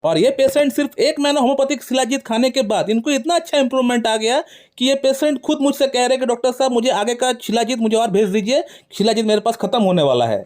और ये पेशेंट सिर्फ 1 महीना होम्योपैथिक शिलाजीत खाने के बाद इनको इतना अच्छा इंप्रूवमेंट आ गया कि ये पेशेंट खुद मुझसे कह रहे हैं कि डॉक्टर साहब मुझे आगे का शिलाजीत मुझे और भेज दीजिए, शिलाजीत मेरे पास खत्म होने वाला है।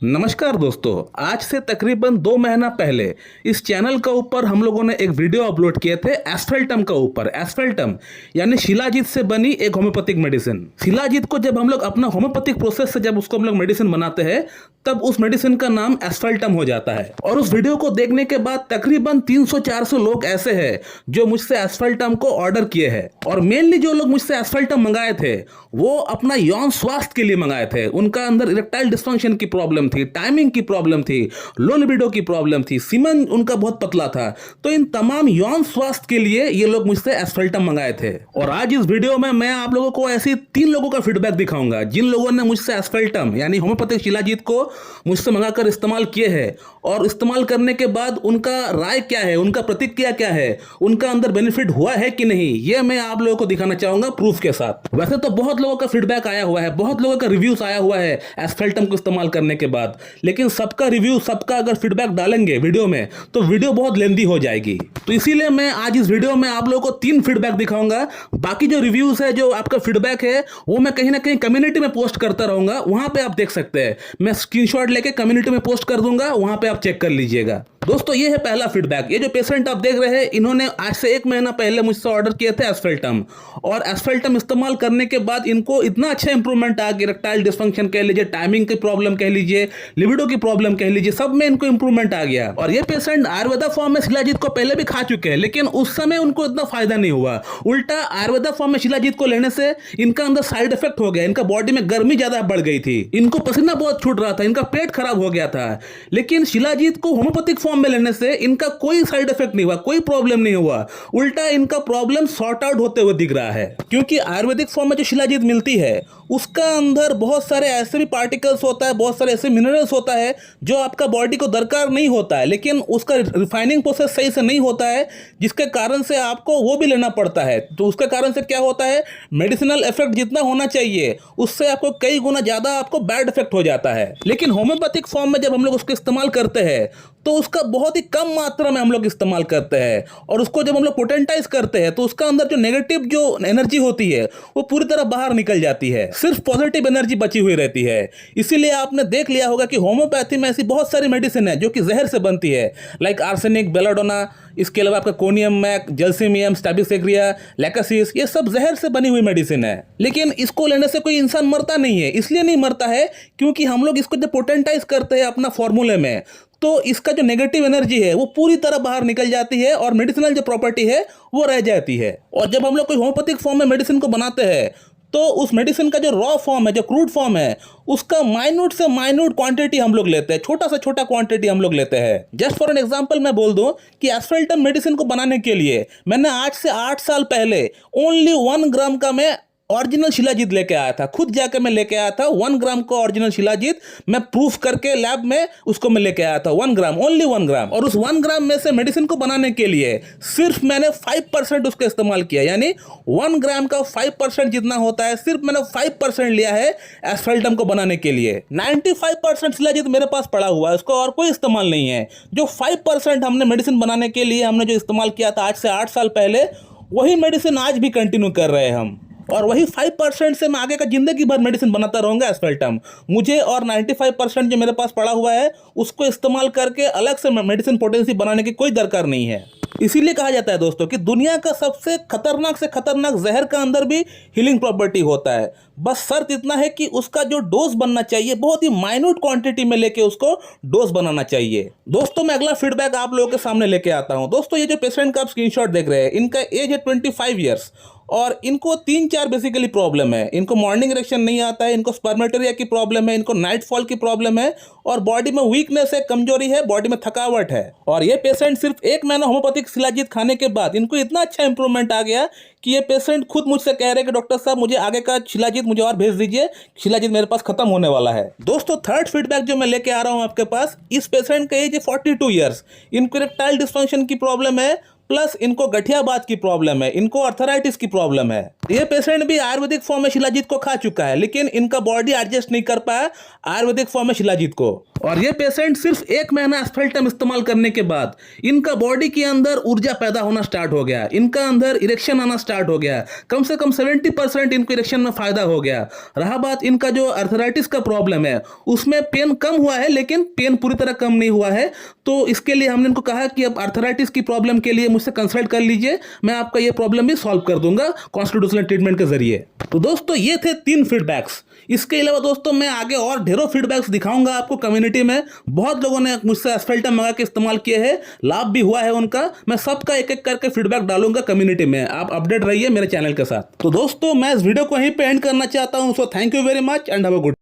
नमस्कार दोस्तों, आज से तकरीबन 2 महीना पहले इस चैनल का ऊपर हम लोगों ने एक वीडियो अपलोड किए थे एस्फेल्टम का ऊपर। एस्फेल्टम यानी शिलाजीत से बनी एक होम्योपैथिक मेडिसिन। शिलाजीत को जब हम लोग अपना होम्योपैथिक प्रोसेस से जब उसको हम लोग मेडिसिन बनाते हैं तब उस मेडिसिन का नाम एस्फेल्टम हो जाता है। और उस वीडियो को देखने के बाद तकरीबन 300-400 लोग ऐसे हैं जो मुझसे एस्फेल्टम को ऑर्डर किए हैं। और मेनली जो लोग मुझसे एस्फेल्टम मंगाए थे वो अपना यौन स्वास्थ्य के लिए मंगाए थे। उनका अंदर इरेक्टाइल डिस्फंक्शन की प्रॉब्लम थी, टाइमिंग की प्रॉब्लम थी, लो लिबिडो की प्रॉब्लम थी, सीमन उनका बहुत पतला था। तो इन तमाम यौन स्वास्थ्य के लिए ये लोग मुझसे एस्फेल्टम मंगाए थे। और आज इस वीडियो में मैं आप लोगों को ऐसी 3 लोगों का फीडबैक दिखाऊंगा जिन लोगों ने मुझसे एस्फेल्टम यानी होम्योपैथिक शिलाजीत को मुझसे मंगाकर इस्तेमाल किए हैं और इस्तेमाल करने के बाद उनका राय क्या है, उनका प्रतिक्रिया क्या है, उनका अंदर बेनिफिट हुआ है कि नहीं, ये मैं आप लोगों को दिखाना चाहूंगा प्रूफ के साथ। वैसे तो बहुत लोगों का फीडबैक आया हुआ है, बहुत लोगों का रिव्यूज आया हुआ है एस्फेल्टम को इस्तेमाल करने के बाद, लेकिन सबका रिव्यू, सबका अगर फीडबैक डालेंगे वीडियो में तो वीडियो बहुत लेंदी हो जाएगी। तो इसीलिए मैं आज इस वीडियो में आप लोगों को 3 फीडबैक दिखाऊंगा। बाकी जो रिव्यूज है, जो आपका फीडबैक है, वो मैं कहीं ना कहीं कम्युनिटी में पोस्ट करता रहूंगा, वहां पे आप देख सकते हैं। मैं स्क्रीनशॉट लेके कम्युनिटी में पोस्ट कर दूंगा, वहां पे आप चेक कर लीजिएगा। दोस्तों ये है पहला फीडबैक। ये जो पेशेंट आप देख रहे हैं, इन्होंने आज से 1 महीना पहले मुझसे ऑर्डर किए थे एस्फेल्टम, और एस्फेल्टम इस्तेमाल करने के बाद इनको इतना अच्छा इंप्रूवमेंट आ गया। इरेक्टाइल डिस्फंक्शन कह लीजिए, टाइमिंग की प्रॉब्लम कह लीजिए, लिबिडो की प्रॉब्लम कह लीजिए, सब में इनको इंप्रूवमेंट आ गया। और ये पेशेंट आयुर्वेदा फॉर्म में शिलाजीत को पहले भी खा चुके हैं, लेकिन उस समय उनको इतना फायदा नहीं हुआ। उल्टा आयुर्वेदा फॉर्म में शिलाजीत को लेने से इनका अंदर साइड इफेक्ट हो गया, इनका बॉडी में गर्मी ज्यादा बढ़ गई थी, इनको पसीना बहुत छूट रहा था, इनका पेट खराब हो गया था। लेकिन शिलाजीत को होम्योपैथिक फॉर्म में लेने से इनका कोई साइड इफेक्ट नहीं हुआ, कोई प्रॉब्लम नहीं हुआ। उल्टा इनका प्रॉब्लम सॉर्ट आउट होते हुए दिख रहा है। क्योंकि आयुर्वेदिक फॉर्म में जो शिलाजीत मिलती है उसका अंदर बहुत सारे ऐसे भी पार्टिकल्स होता है, बहुत सारे ऐसे मिनरल्स होता है जो आपका बॉडी को दरकार नहीं होता है, लेकिन उसका रिफाइनिंग प्रोसेस सही से नहीं होता है, जिसके कारण से आपको वो भी लेना पड़ता है। तो उसके कारण से क्या होता है, मेडिसिनल इफेक्ट जितना होना चाहिए उससे आपको कई गुना ज्यादा आपको बैड इफेक्ट हो जाता है। लेकिन होम्योपैथिक फॉर्म में जब हम लोग उसको इस्तेमाल करते हैं तो उसका बहुत ही कम मात्रा में हम लोग इस्तेमाल करते हैं, और उसको जब हम लोग पोटेंटाइज करते हैं तो उसका अंदर जो नेगेटिव जो एनर्जी होती है वो पूरी तरह बाहर निकल जाती है, सिर्फ पॉजिटिव एनर्जी बची हुई रहती है। इसीलिए आपने देख लिया होगा कि होम्योपैथी में ऐसी बहुत सारी मेडिसिन है जो कि जहर से बनती है, लाइक आर्सेनिक, बेलाडोना, इसके अलावा आपका कोनियम मैक, जल्सीमियम, स्टैबिसेग्रिया, लैकासिस, ये सब जहर से बनी हुई मेडिसिन है। लेकिन इसको लेने से कोई इंसान मरता नहीं है। इसलिए नहीं मरता है क्योंकि हम लोग इसको जब पोटेंटाइज करते हैं अपना फॉर्मूले में तो इसका जो नेगेटिव एनर्जी है वो पूरी तरह बाहर निकल जाती है और मेडिसिनल जो प्रॉपर्टी है वो रह जाती है। और जब हम लोग कोई होम्योपैथिक फॉर्म में मेडिसिन को बनाते हैं तो उस मेडिसिन का जो रॉ फॉर्म है, जो क्रूड फॉर्म है, उसका माइन्यूट से माइन्यूट क्वांटिटी हम लोग लेते हैं, छोटा से छोटा क्वांटिटी हम लोग लेते हैं। जस्ट फॉर एन एग्जांपल मैं बोल दूं कि एस्फेल्टम मेडिसिन को बनाने के लिए मैंने आज से 8 साल पहले ओनली 1 ग्राम का मैं ओरिजिनल शिलाजीत लेके आया था, खुद जाके मैं लेके आया था 1 ग्राम का ओरिजिनल शिलाजीत, मैं प्रूफ करके लैब में उसको मैं लेके आया था 1 ग्राम, ओनली 1 ग्राम। और उस 1 ग्राम में से मेडिसिन को बनाने के लिए सिर्फ मैंने 5% उसका इस्तेमाल किया, यानी 1 ग्राम का 5% जितना होता है सिर्फ मैंने 5% लिया है एस्फेल्टम को बनाने के लिए। 95% शिलाजीत मेरे पास पड़ा हुआ है, उसको और कोई इस्तेमाल नहीं है। जो 5% हमने मेडिसिन बनाने के लिए हमने जो इस्तेमाल किया था आज से 8 साल पहले, वही मेडिसिन आज भी कंटिन्यू कर रहे हैं हम, और वही 5% से मैं आगे का जिंदगी भर मेडिसिन बनाता रहूंगा एस्फेल्टम। मुझे और 95% जो मेरे पास पड़ा हुआ है उसको इस्तेमाल करके अलग से मेडिसिन पोटेंसी बनाने की कोई दरकार नहीं है। इसीलिए कहा जाता है दोस्तों कि दुनिया का सबसे खतरनाक से खतरनाक जहर का अंदर भी हीलिंग प्रॉपर्टी होता है। बस शर्त इतना है कि उसका जो डोज बनना चाहिए बहुत ही माइन्यूट क्वांटिटी में लेके उसको डोज बनाना चाहिए। दोस्तों मैं अगला फीडबैक आप लोगों के सामने लेके आता हूं। दोस्तों ये जो पेशेंट का आप स्क्रीनशॉट देख रहे हैं, इनका एज है 25 ईयर्स और इनको 3-4 बेसिकली प्रॉब्लम है। इनको मॉर्निंग इरेक्शन नहीं आता है, इनको स्पर्मेटोरिया की प्रॉब्लम है, इनको नाइट फॉल की प्रॉब्लम है, और बॉडी में वीकनेस है, कमजोरी है, बॉडी में थकावट है। और ये पेशेंट सिर्फ 1 महीना होम्योपैथिक शिलाजीत खाने के बाद इनको इतना अच्छा इंप्रूवमेंट आ गया कि ये पेशेंट खुद मुझसे कह रहे हैं कि डॉक्टर साहब मुझे आगे का शिलाजीत मुझे और भेज दीजिए, शिलाजीत मेरे पास खत्म होने वाला है। दोस्तों थर्ड फीडबैक जो मैं लेके आ रहा हूं आपके पास, इस पेशेंट का एज है 42 ईयर्स, इनको इरेक्टाइल डिस्फंक्शन की प्रॉब्लम है, प्लस इनको गठियाबात की प्रॉब्लम है, इनको अर्थराइटिस की प्रॉब्लम है। ये पेशेंट भी आयुर्वेदिक फॉर्म में शिलाजीत को खा चुका है, लेकिन इनका बॉडी एडजस्ट नहीं कर पाया आयुर्वेदिक फॉर्म में शिलाजीत को। और ये पेशेंट सिर्फ 1 महीना एस्फेल्टम इस्तेमाल करने के बाद इनका बॉडी के अंदर ऊर्जा पैदा होना स्टार्ट हो गया, इनका अंदर इरेक्शन आना स्टार्ट हो गया, कम से कम 70% इनको इरेक्शन में फायदा हो गया। रहा बात इनका जो अर्थराइटिस का प्रॉब्लम है, उसमें पेन कम हुआ है, लेकिन पेन पूरी तरह कम नहीं हुआ है। तो इसके लिए हमने इनको कहा कि अब अर्थराइटिस की प्रॉब्लम के लिए मुझसे कंसल्ट कर लीजिए, मैं आपका ये प्रॉब्लम भी सॉल्व कर दूंगा कॉन्स्टिट्यूशनल ट्रीटमेंट के जरिए। तो दोस्तों ये थे 3 फीडबैक्स। इसके अलावा दोस्तों मैं आगे और ढेरों फीडबैक्स दिखाऊंगा आपको कम्युनिटी में। बहुत लोगों ने मुझसे एस्फेल्टम मंगा के इस्तेमाल किए हैं, लाभ भी हुआ है उनका। मैं सबका एक एक करके फीडबैक डालूंगा कम्युनिटी में, आप अपडेट रहिए मेरे चैनल के साथ। तो दोस्तों मैं इस वीडियो को यहीं पे एंड करना चाहता हूं। So thank you very much and have a good.